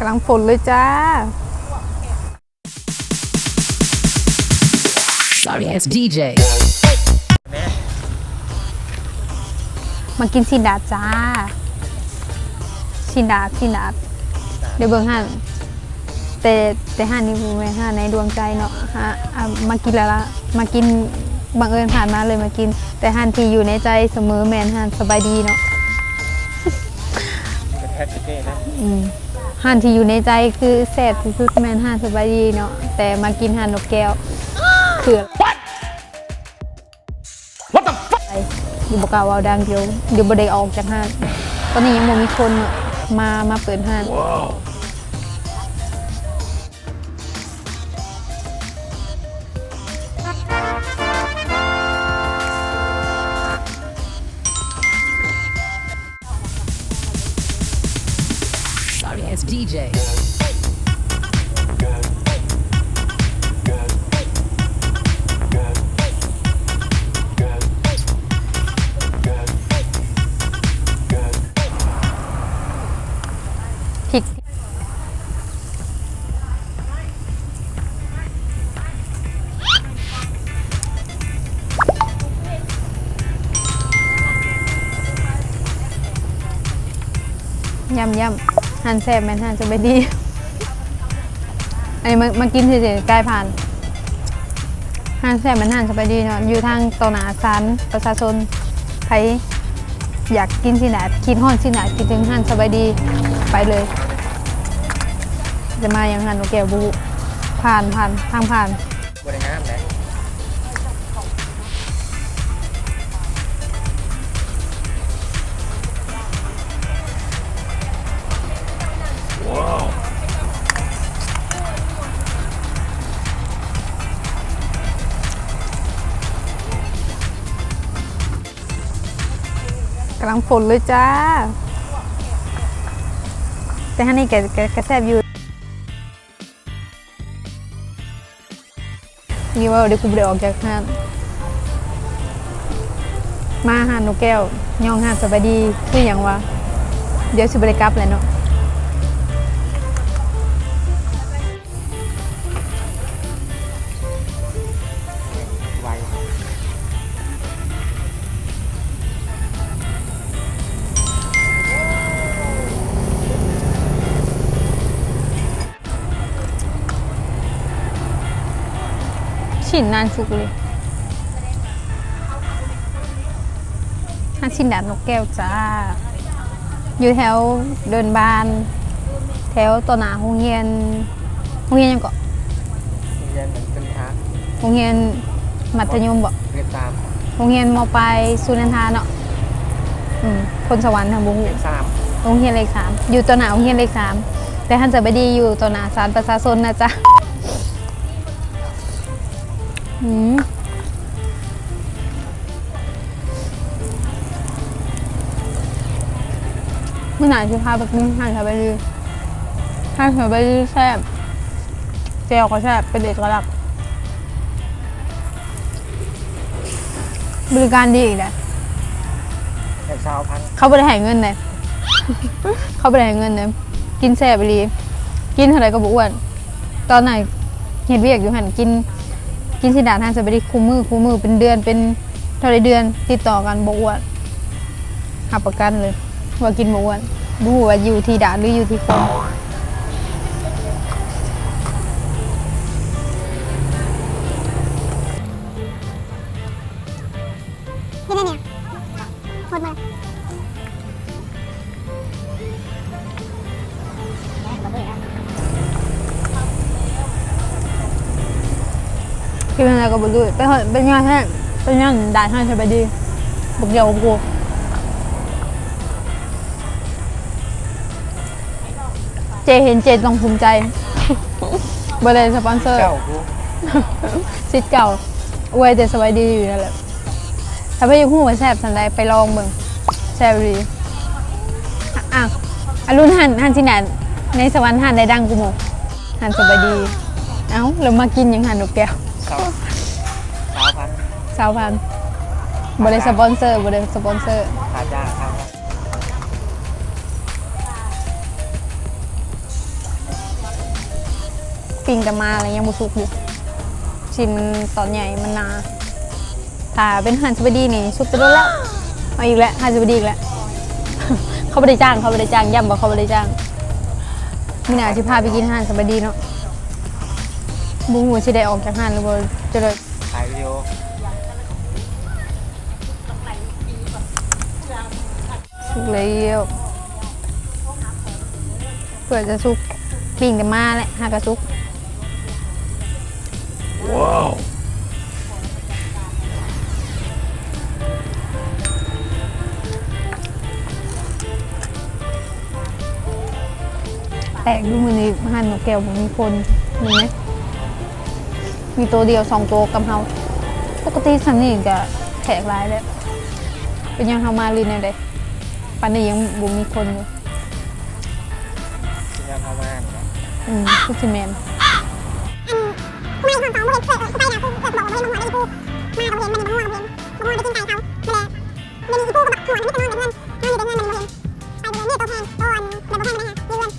กำลังฝนเลยจ้า Sorry ass DJ มากินซินดาจ้าซินดาเดี๋ยวเบิ่งหันแต่หันนี่ไม่หันในดวงใจเนาะฮะมากินแล้วละมากินบังเอิญผ่านมาเลยมากินแต่หันที่อยู่ในใจเสมอแมนหันสบายดีเนาะหันที่อยู่ในใจคือแซ่บที่สุดแมนหันสบายดีเนาะแต่มากินหันนกแก้วคืออยู่บกาวาวดังเดียวบ่ได้ออกจากห้างตอนนี้ยังบ่มีคนมาเปิดห้าง Sorry ass DJ พริกย่ำหั่นแซ่บแม่นหั่นจะไปดี อันนี้มากินเฉยๆใกล้ผ่านหั่นแซ่บแม่นหั่นจะไปดีเนาะอยู่ทางตนาสารประชาชนใครอยากกินสินะคิดฮอดสินะคิดถึงหั่นสบายดีไปเลยจะมาอย่างหั่นนกแก้วบูผ่านทางผ่านบริงามเลยกำลังฝนเลยจ้าแต่ฮันนี่แกแซ่บอยู่นี่ว่าเดี๋ยวกูไปออกจากห้างมาหานนกแก้วย่องห้างสบายดีคืออย่างวะเดี๋ยวสิบริกลับเลยเนาะไวชิ้นนานสุกเลยชิ้นดาดนกแก้วจ้าอยู่แถวเดินบานแถวต่อหน้าโรงเรียนยังเกาะ เรียนเหมือนเป็นทัก โรงเรียนมัธยมบ่ เรียนตาม โรงเรียนมปลายสุนันทาเนาะคนสวรรค์ทางบุ้ง เรียนสาม โรงเรียนเลข3อยู่ต่อหน้าโรงเรียนเลข3แต่ท่านจะไม่ดีอยู่ต่อหน้าศาลประชาชนนะจ๊ะเมื่อไหร่ที่พาไปกินห้างสบายดีแซ่บเจลก็แซ่บเป็นเอกลักษณ์บริการดีอีกนะ เรียน1,000 เขาไม่ได้ให้เงินเลย เขาไม่ได้ให้เงินเลยกินแซ่บไปดีกินเท่าไหร่ก็บ่อ้วนตอนไหนเห็นเวียกอยู่หันกินสิดาทางสบายดีคู่มือเป็นเดือนเป็นเท่าไรเดือนติดต่อกันบ่อ้วนหับประกันเลยว่ากินบ่อ้วนดูว่าอยู่ที่ด่านหรืออยู่ที่คนนี่เนี่ยโคตรมากินอะไรก็บ่รู้เป็นงานแท้เป็นงานด่านทางสบายดีบุกเดียวกับกูเจเห็นเจต้องภูมิใจบริษัทสปอนเซอร์ เจ้ากู ซิดเก่าอวยแต่สบายดีอยู่นั่นแหละถ้าพี่ยังหูว่าแซ่บสันใดไปลองเบิ่งแซ่บดีอรุณหันที่ไหนในสวรรค์หันได้ดังกูหมดหันสบายดีเอ้าเรามากินยังหันนกแก้ว 1,000 บริษัทสปอนเซอร์ขาจ้าครับ ปิ้งแต่มาอะไรยังบุสุกอยู่ชิ้นมันตอนใหญ่มันหนาถ้าเป็นหันสบดีนี่สุกไปแล้วละเอาอีกแล้วหันสบดีอีกแล้ว เขาไม่ได้จ้างย่ำบอกเขาไม่ได้จ้างมีหนาที่พาไปกินหันสบดีเนาะบุ้งหัวชิได้ออกจากหันหรือว่าจะเลย ถ่ายวิดีโอ สุกเลยเพื่อจะสุกปิ้งแต่มาแหละหากระสุกแตกดูมือในหันนกแก้วผมมีคนเห็นไหมมีตัวเดียว2 ตัวกำเฮาปกติสันนี่จะแขกร้ายเลยเป็นยังเฮามาลีนเลยปันนี้ยังบุมีคนอยู่ ที่เราเข้ามาเนี่ยนะ คือซีเมน ไม่ความสองเพื่อนไปนะคือบอกว่าไม่ลงหัวได้พูมาตรงเห็นมันมันง่วงเห็นมันง่วงไปกินไก่เขาแมลงมีอีพูก็แบบหัวที่ไม่ต้องนอนเดือนนั่นอยู่เดือนเงินมันเห็นไปเดือนนี้ตัวแพงตัวอันเดือนแพงนะเดือน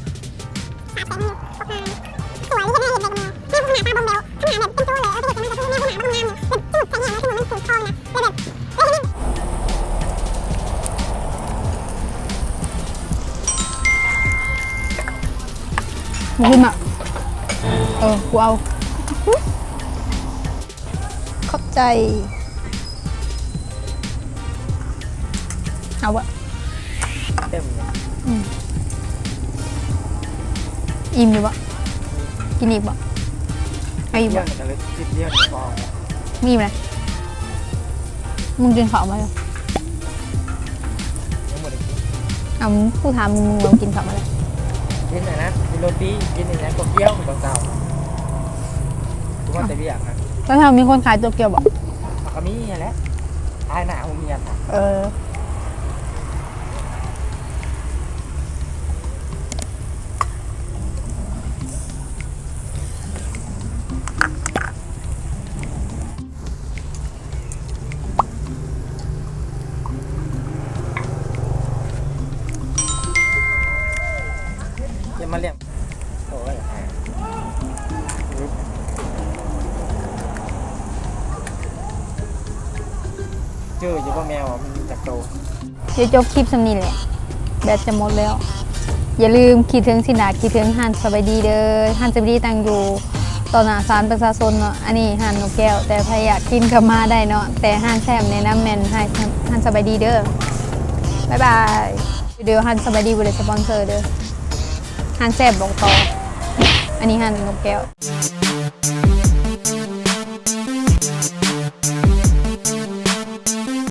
300,000อยู่ตกมาสวยที่แม่เห็นเด็กมาแม่ขนาดตาบอมเบลขนาดแบบเป็นตัวเลยเอาไปเด็กมาจะแม่ขนาดมาทำงานอยู่เป็นจุดแข็งแรงแล้วคือมันถูกทองนะเลยแบบเฮ้ยนี่ มาขึ้นมากูเอาขอบใจเอาวะ เต็มเลย อิ่มอยู่ปะกินอีกปะเอาอีก เยี่ย ปะ มกันเลยจิบเยี่ยมฟอง มีไหมมึงกินข้าวมาแล้ว ทั้งหมด เอาผู้ถามมึงลองกินข้าวมาแล้ว กินหน่อยนะกินโรตีกินอย่างนี้ก็เกี้ยวกับเก่าทุกวันแต่เบี้ยครับ แล้วถ้ามีคนขายตัวเกียวบอก ก็มีแหละทายหนาผมมีอันค่ะ จะมาเลี้ยงโอ้ยเจออยู่ว่าแมวมันจากโต เดี๋ยวจบคลิปสำนีแหละแบตจะหมดแล้ว อย่าลืมคิดถึงสินาคิดถึงหันสบายดีเด้อหันสบายดีตั้งอยู่ตอนหน้าศาลประชาชนเนาะอันนี้หันนกแก้ว แต่ใครอยากกินก็มาได้เนาะแต่หันแซมในน้ำแมนหันสบายดีเด้อบ๊ายบายเดี๋ยวหันสบายดีบริษัทสปอนเซอร์เด้อหันแซมบอกต่ออันนี้หันนกแก้ว